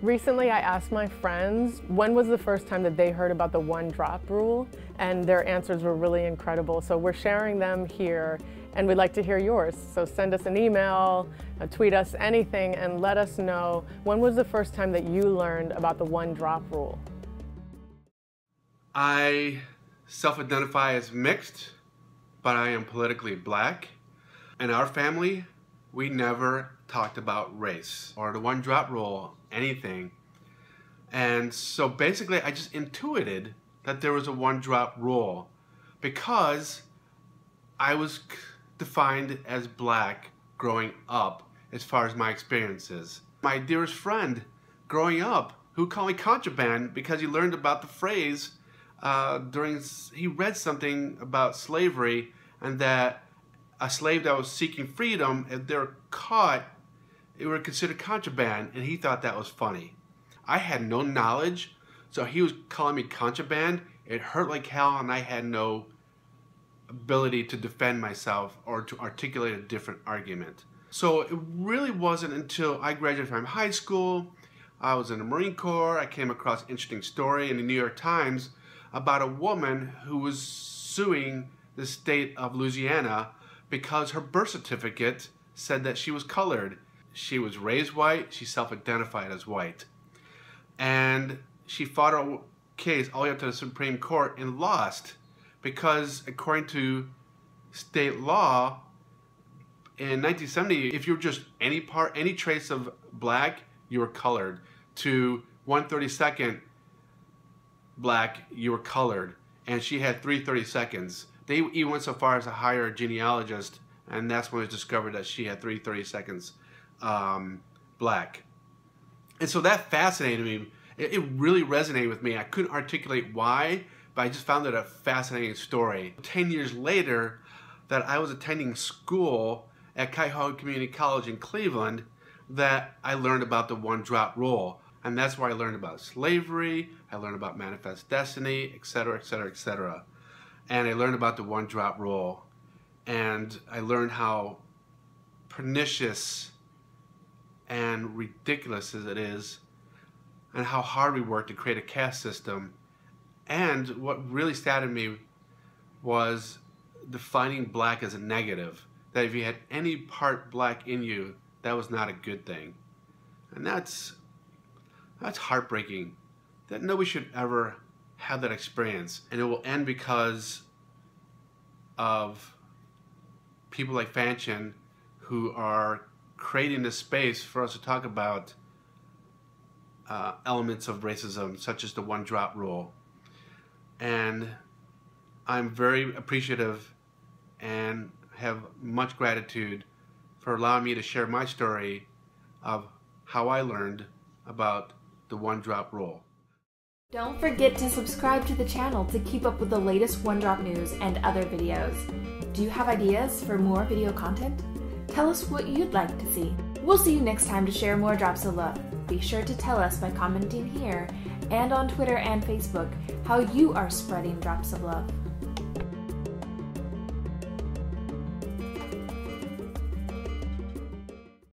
Recently, I asked my friends when was the first time that they heard about the one-drop rule, and their answers were really incredible. So we're sharing them here, and we'd like to hear yours. So send us an email, tweet us, anything, and let us know when was the first time that you learned about the one-drop rule. I self-identify as mixed, but I am politically black. In our family, we never talked about race or the one-drop rule, anything. And so basically I just intuited that there was a one-drop rule because I was defined as black growing up as far as my experiences. My dearest friend growing up who called me contraband because he learned about the phrase he read something about slavery, and that a slave that was seeking freedom, if they're caught, it were considered contraband, and he thought that was funny. I had no knowledge, so he was calling me contraband. It hurt like hell, and I had no ability to defend myself or to articulate a different argument. So it really wasn't until I graduated from high school, I was in the Marine Corps, I came across an interesting story in the New York Times about a woman who was suing the state of Louisiana because her birth certificate said that she was colored. She was raised white, she self-identified as white. And she fought her case all the way up to the Supreme Court and lost because according to state law, in 1970, if you were just any trace of black, you were colored. To 1/32nd black, you were colored. And she had 3/32. They even went so far as to hire a genealogist, and that's when it was discovered that she had 3/32 black. And so that fascinated me. It really resonated with me. I couldn't articulate why, but I just found it a fascinating story. 10 years later, that I was attending school at Cuyahoga Community College in Cleveland, that I learned about the one-drop rule. And that's where I learned about slavery, I learned about manifest destiny, etc., etc., etc. And I learned about the one-drop rule. And I learned how pernicious and ridiculous it is, and how hard we work to create a caste system. And what really saddened me was defining black as a negative. That if you had any part black in you, that was not a good thing. And that's heartbreaking. That nobody should ever have that experience. And it will end because of people like Fanshen who are creating this space for us to talk about elements of racism, such as the one-drop rule. And I'm very appreciative and have much gratitude for allowing me to share my story of how I learned about the one-drop rule. Don't forget to subscribe to the channel to keep up with the latest one-drop news and other videos. Do you have ideas for more video content? Tell us what you'd like to see. We'll see you next time to share more drops of love. Be sure to tell us by commenting here and on Twitter and Facebook how you are spreading drops of love.